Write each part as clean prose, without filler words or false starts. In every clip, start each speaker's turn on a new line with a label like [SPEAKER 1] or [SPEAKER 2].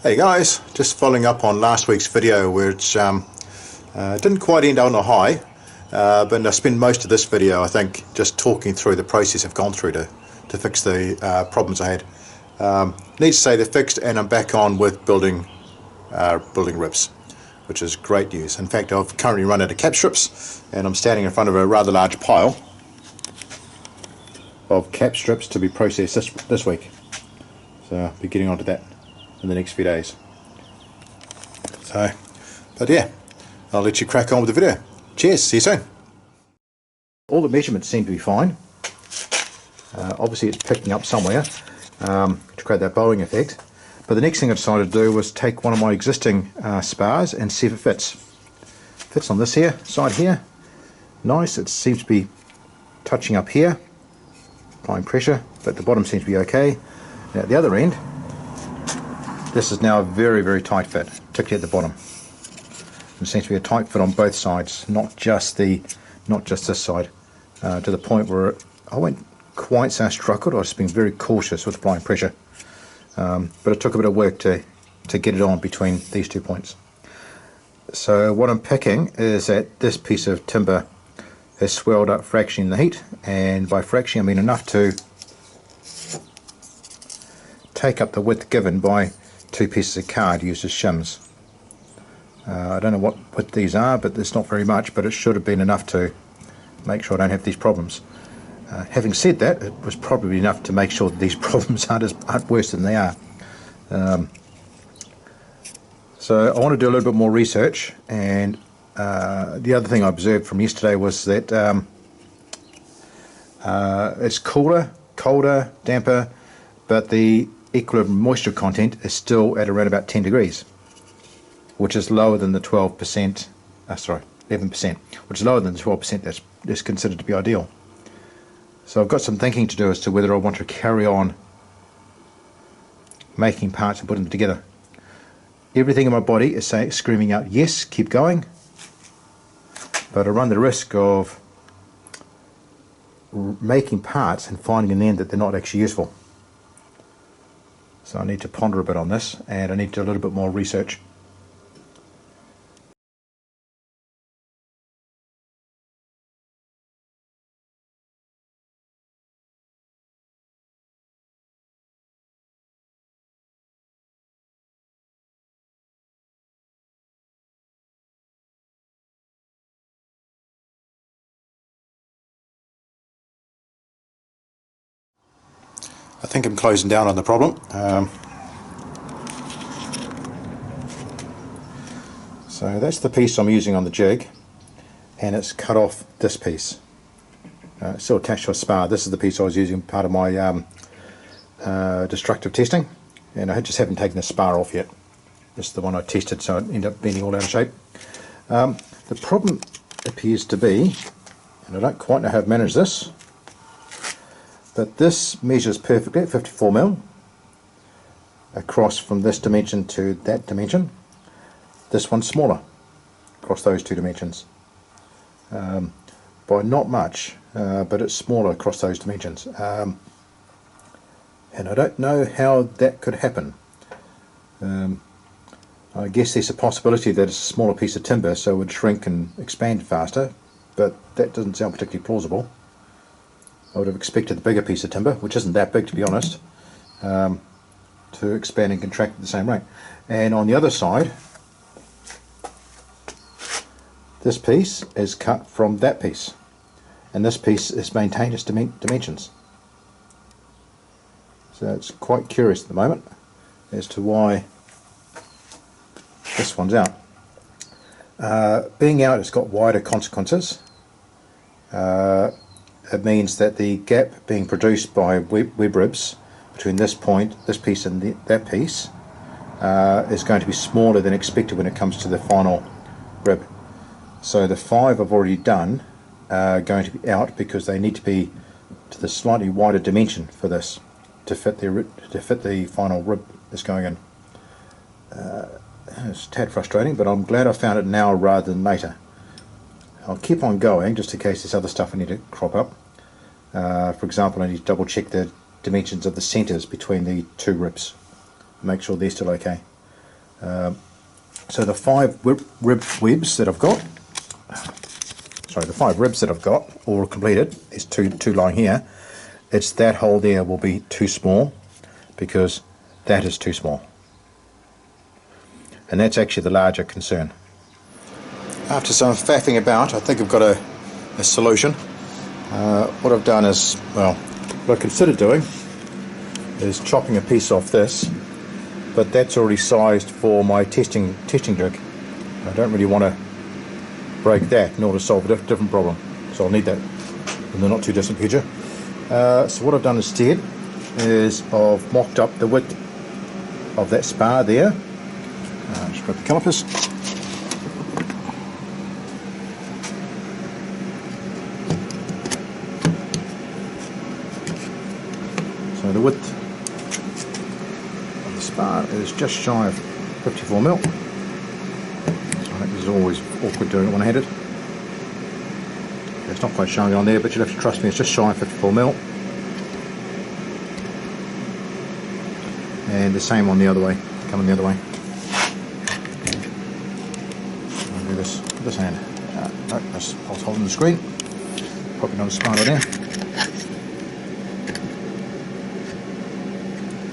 [SPEAKER 1] Hey guys, just following up on last week's video, which didn't quite end on a high, but I spent most of this video, I think, just talking through the process I've gone through to fix the problems I had. Need to say they're fixed, and I'm back on with building ribs, which is great news. In fact, I've currently run out of cap strips, and I'm standing in front of a rather large pile of cap strips to be processed this week. So I'll be getting onto that in the next few days. So, but yeah, I'll let you crack on with the video. Cheers, see you soon. All the measurements seem to be fine. Obviously it's picking up somewhere to create that bowing effect. But the next thing I decided to do was take one of my existing spars and see if it fits. Fits on this here, side here. Nice, it seems to be touching up here. Applying pressure, but the bottom seems to be okay. Now at the other end, this is now a very, very tight fit, particularly at the bottom. It seems to be a tight fit on both sides, not just this side, to the point where I won't quite say I struggled. I was being very cautious with applying pressure, but it took a bit of work to get it on between these 2 points. So what I'm picking is that this piece of timber has swelled up fractioning the heat, and by fractioning I mean enough to take up the width given by two pieces of card used as shims. I don't know what width these are, but it's not very much, but it should have been enough to make sure I don't have these problems. Having said that, it was probably enough to make sure that these problems aren't worse than they are. So I want to do a little bit more research, and the other thing I observed from yesterday was that it's colder, damper, but the equilibrium moisture content is still at around about 10 degrees, which is lower than the 11%, which is lower than the 12% that's considered to be ideal. So I've got some thinking to do as to whether I want to carry on making parts and putting them together. Everything in my body is screaming out, yes, keep going, but I run the risk of making parts and finding in the end that they're not actually useful. So I need to ponder a bit on this, and I need to do a little bit more research. I think I'm closing down on the problem. So that's the piece I'm using on the jig, and it's cut off this piece. It's still attached to a spar. This is the piece I was using part of my destructive testing, and I just haven't taken the spar off yet. This is the one I tested, so it ended up being all out of shape. The problem appears to be, and I don't quite know how to manage this, but this measures perfectly at 54mm across from this dimension to that dimension. This one's smaller across those two dimensions by not much, but it's smaller across those dimensions, and I don't know how that could happen. I guess there's a possibility that it's a smaller piece of timber, so it would shrink and expand faster, but that doesn't sound particularly plausible. I would have expected the bigger piece of timber, which isn't that big to be honest, to expand and contract at the same rate. And on the other side, this piece is cut from that piece, and this piece is maintained its dimensions. So it's quite curious at the moment as to why this one's out. Being out has got wider consequences. It means that the gap being produced by web ribs between this point, this piece, and that piece is going to be smaller than expected when it comes to the final rib. So the 5 I've already done are going to be out because they need to be to the slightly wider dimension for this to fit the final rib that's going in. It's a tad frustrating, but I'm glad I found it now rather than later. I'll keep on going just in case there's other stuff I need to crop up. For example, I need to double check the dimensions of the centres between the two ribs, make sure they're still okay. So the 5 rib webs that I've got, sorry, the 5 ribs that I've got all completed, there's two lying here. It's that hole there will be too small because that is too small, and that's actually the larger concern. After some faffing about, I think I've got a solution. What I've done is, well, what I considered doing is chopping a piece off this, but that's already sized for my testing jig. I don't really want to break that in order to solve a different problem, so I'll need that in the not too distant future. So what I've done instead is I've mocked up the width of that spar there. Just grab the calipers. So the width of the spar is just shy of 54mm. So I think this is always awkward doing it one-handed. It's not quite showing on there, but you'll have to trust me, it's just shy of 54mm. And the same on the other way, coming the other way. I'll do this with this hand. No, I was holding the screen. Pop another spider there.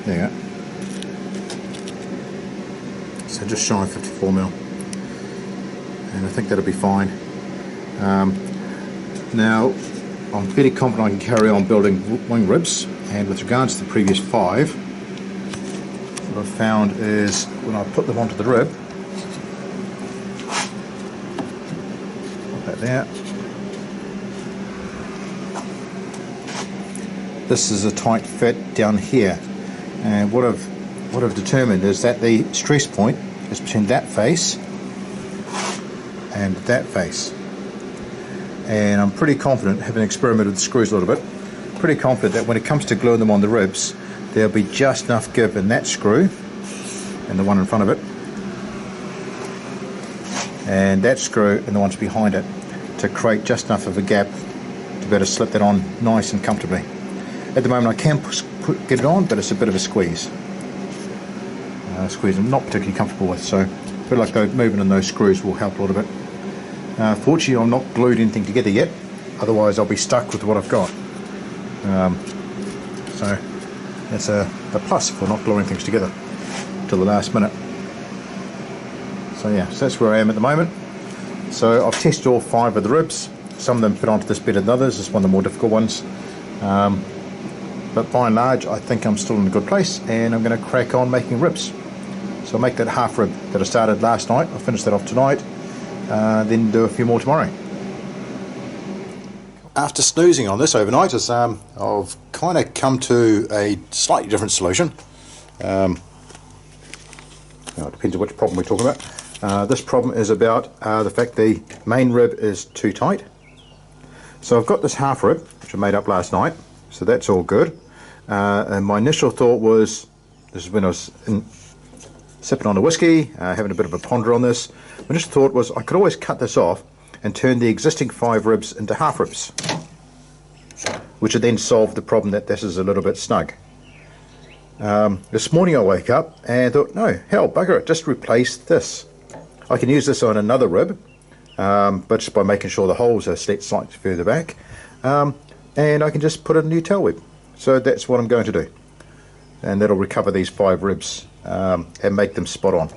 [SPEAKER 1] There you go. So just shy of 54mm. And I think that'll be fine. Now, I'm fairly confident I can carry on building wing ribs, and with regards to the previous 5, what I've found is when I put them onto the rib, put that there, this is a tight fit down here, and what I've determined is that the stress point is between that face and that face. And I'm pretty confident, having experimented with the screws a little bit, pretty confident that when it comes to gluing them on the ribs, there'll be just enough give in that screw and the one in front of it, and that screw and the ones behind it, to create just enough of a gap to be able to slip that on nice and comfortably. At the moment I can get it on, but it's a bit of a squeeze. Squeeze I'm not particularly comfortable with, so I feel like moving in those screws will help a little bit. Fortunately, I've not glued anything together yet, otherwise I'll be stuck with what I've got. So that's a plus for not gluing things together till the last minute. So yeah, so that's where I am at the moment. So I've tested all 5 of the ribs. Some of them fit onto this better than others. It's one of the more difficult ones. But by and large, I think I'm still in a good place, and I'm going to crack on making ribs. So I'll make that half rib that I started last night. I'll finish that off tonight. Then do a few more tomorrow. After snoozing on this overnight, I've kind of come to a slightly different solution. It depends on which problem we're talking about. This problem is about the fact the main rib is too tight. So I've got this half rib, which I made up last night, so that's all good. And my initial thought was, this is when I was sipping on a whiskey, having a bit of a ponder on this. My initial thought was I could always cut this off and turn the existing 5 ribs into half ribs, which would then solve the problem that this is a little bit snug. This morning I woke up and thought, no, hell, bugger it, just replace this. I can use this on another rib, but just by making sure the holes are set slightly further back, and I can just put in a new tail web. So that's what I'm going to do, and that'll recover these 5 ribs and make them spot on.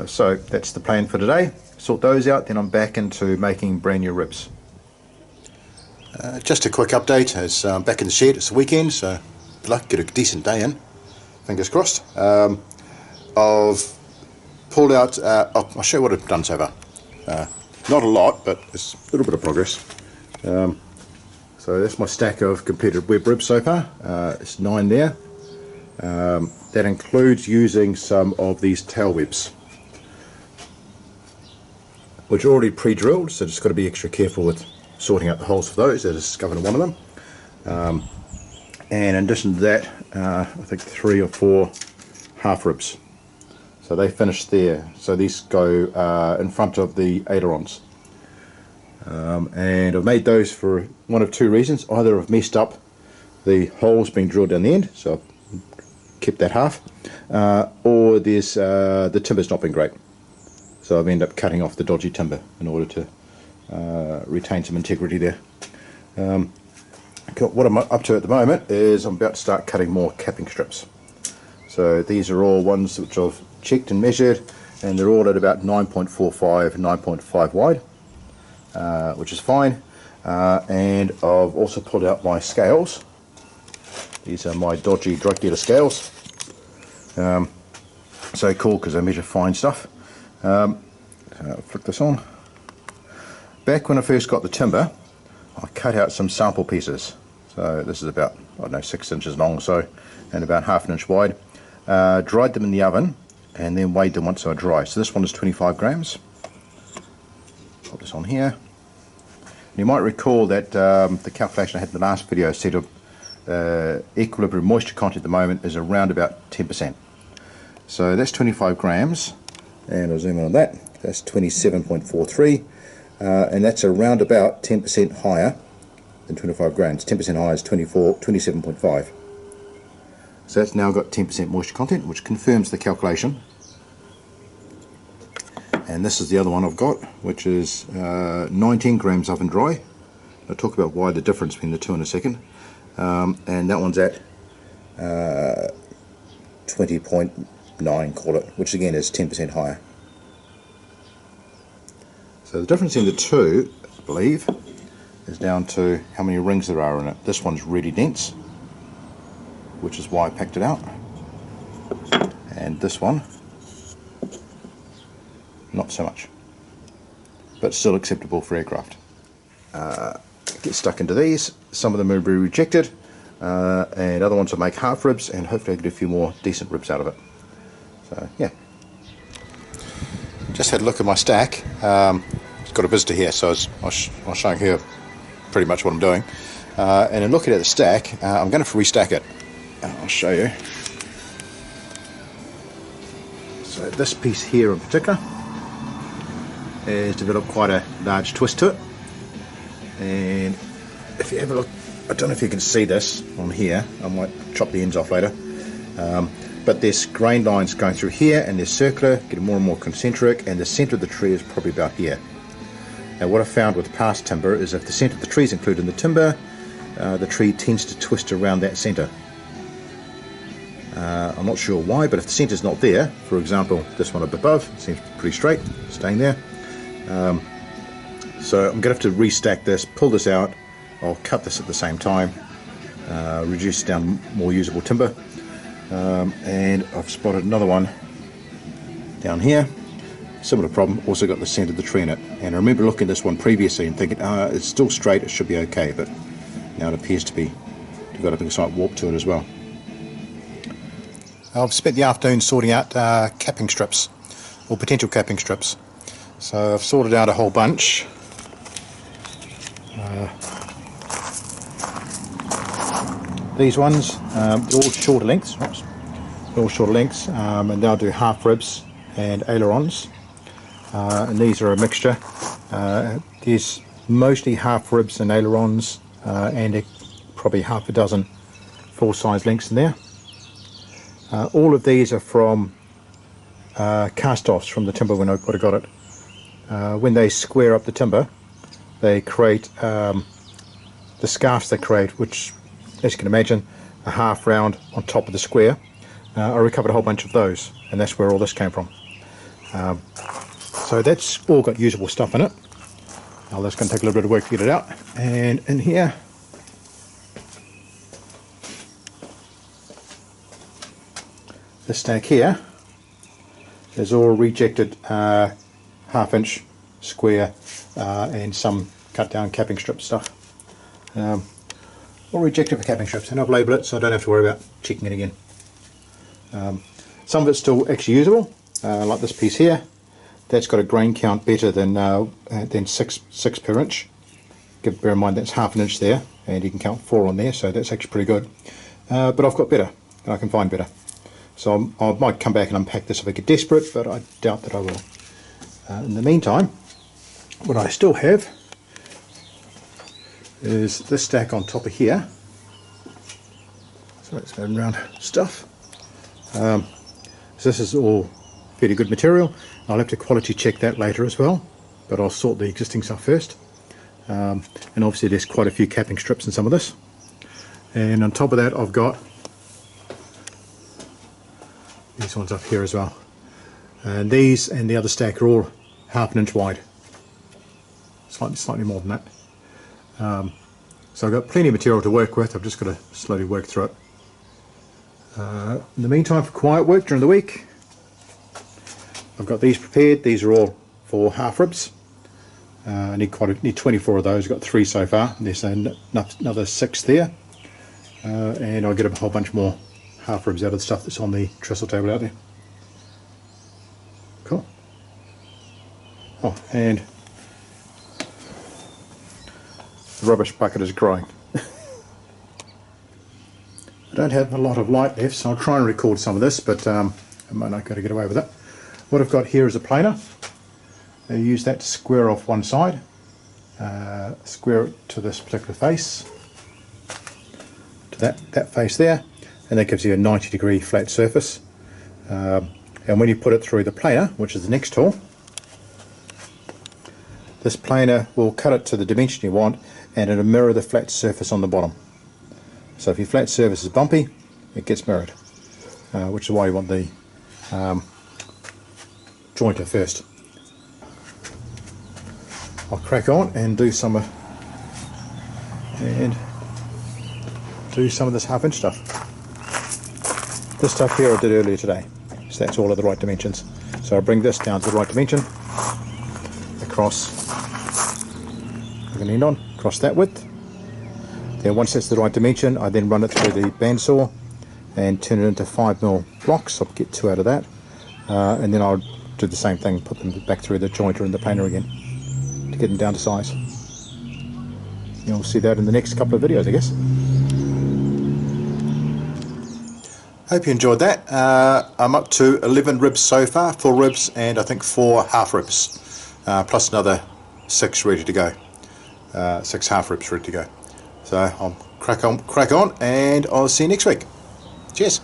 [SPEAKER 1] So that's the plan for today. Sort those out, then I'm back into making brand new ribs. Just a quick update, as I'm back in the shed. It's the weekend, so good luck, get a decent day in, fingers crossed. I've pulled out, I'll show you what I've done so far. Not a lot, but it's a little bit of progress. So that's my stack of completed web ribs so far. It's 9 there. That includes using some of these tail webs, which are already pre-drilled, so just got to be extra careful with sorting out the holes for those. I discovered one of them. And in addition to that, I think 3 or 4 half ribs. So they finish there. So these go in front of the ailerons. And I've made those for one of 2 reasons. Either I've messed up the holes being drilled down the end, so I've kept that half, or with is the timber's not been great, so I've ended up cutting off the dodgy timber in order to retain some integrity there. What I'm up to at the moment is I'm about to start cutting more capping strips. So these are all ones which I've checked and measured, and they're all at about 9.45, 9.5 wide, which is fine. And I've also pulled out my scales. These are my dodgy drug dealer scales. So cool because I measure fine stuff. Flick this on. Back when I first got the timber, I cut out some sample pieces. So this is about, I don't know, 6 inches long or so, and about half an inch wide. Dried them in the oven and then weighed them once they were dry. So this one is 25 grams. Put this on here. And you might recall that the calculation I had in the last video said equilibrium moisture content at the moment is around about 10%. So that's 25 grams, and I'll zoom in on that. That's 27.43, and that's around about 10% higher than 25 grams. 10% higher is 27.5. So that's now got 10% moisture content, which confirms the calculation. And this is the other one I've got, which is 19 grams oven dry. I'll talk about why the difference between the two in a second. And that one's at 20.9, call it, which again is 10% higher. So the difference in the two, I believe, is down to how many rings there are in it. This one's really dense, which is why I packed it out, and this one not so much, but still acceptable for aircraft. Get stuck into these. Some of them will be rejected, and other ones will make half ribs, and hopefully I get a few more decent ribs out of it. So yeah, just had a look at my stack. It's got a visitor here, so I was showing her pretty much what I'm doing, and in looking at the stack, I'm going to restack it. I'll show you. So this piece here in particular has developed quite a large twist to it, and if you have a look, I don't know if you can see this on here, I might chop the ends off later, but there's grain lines going through here, and they're circular, getting more and more concentric, and the centre of the tree is probably about here. Now what I found with past timber is if the centre of the tree is included in the timber, the tree tends to twist around that centre. I'm not sure why, but if the centre's not there, for example this one up above seems pretty straight, staying there. So I'm going to have to restack this, pull this out, I'll cut this at the same time, reduce down more usable timber, and I've spotted another one down here, similar problem, also got the centre of the tree in it, and I remember looking at this one previously and thinking it's still straight, it should be okay, but now it appears to be developing a slight warp to it as well. I've spent the afternoon sorting out capping strips, or potential capping strips. So I've sorted out a whole bunch. These ones, they're all shorter lengths. Oops. They're all shorter lengths, and they'll do half ribs and ailerons. And these are a mixture. There's mostly half ribs and ailerons, and probably half a dozen full size lengths in there. All of these are from cast-offs from the timber when I would have got it. When they square up the timber, they create the scarfs they create, which, as you can imagine, are half round on top of the square. I recovered a whole bunch of those, and that's where all this came from. So that's all got usable stuff in it. Now that's going to take a little bit of work to get it out. And in here, this stack here is all rejected half-inch square and some cut down capping strip stuff. All rejected for capping strips, and I've labelled it so I don't have to worry about checking it again. Some of it's still actually usable, like this piece here. That's got a grain count better than 6 per inch. Bear in mind that's half an inch there, and you can count 4 on there, so that's actually pretty good. But I've got better, and I can find better. So I might come back and unpack this if I get desperate, but I doubt that I will. In the meantime, what I still have is this stack on top of here. So let's go around stuff. So this is all fairly good material. I'll have to quality check that later as well, but I'll sort the existing stuff first. And obviously there's quite a few capping strips in some of this. And on top of that I've got these ones up here as well. And these and the other stack are all 1/2 inch wide. Slightly more than that. So I've got plenty of material to work with. I've just got to slowly work through it. In the meantime, for quiet work during the week, I've got these prepared. These are all for half ribs. I need 24 of those. I've got 3 so far. There's another 6 there. And I'll get a whole bunch more half ribs out of the stuff that's on the trestle table out there. Cool. Oh, and the rubbish bucket is growing. I don't have a lot of light left, so I'll try and record some of this, but I might not be able to get away with it. What I've got here is a planer. I use that to square off one side, square it to this particular face, to that face there, and that gives you a 90-degree flat surface. And when you put it through the planer, which is the next tool, this planer will cut it to the dimension you want, and it'll mirror the flat surface on the bottom. So if your flat surface is bumpy, it gets mirrored, which is why you want the jointer first. I'll crack on and do some of this 1/2 inch stuff. This stuff here I did earlier today, so that's all of the right dimensions. So I'll bring this down to the right dimension, across, I can end on, across that width. Then once that's the right dimension, I then run it through the bandsaw and turn it into 5mm blocks. I'll get 2 out of that, and then I'll do the same thing, put them back through the jointer and the planer again to get them down to size. You'll see that in the next couple of videos, I guess. Hope you enjoyed that. I'm up to 11 ribs so far, 4 ribs and I think 4 half ribs, plus another 6 ready to go, 6 half ribs ready to go. So I'll crack on and I'll see you next week. Cheers.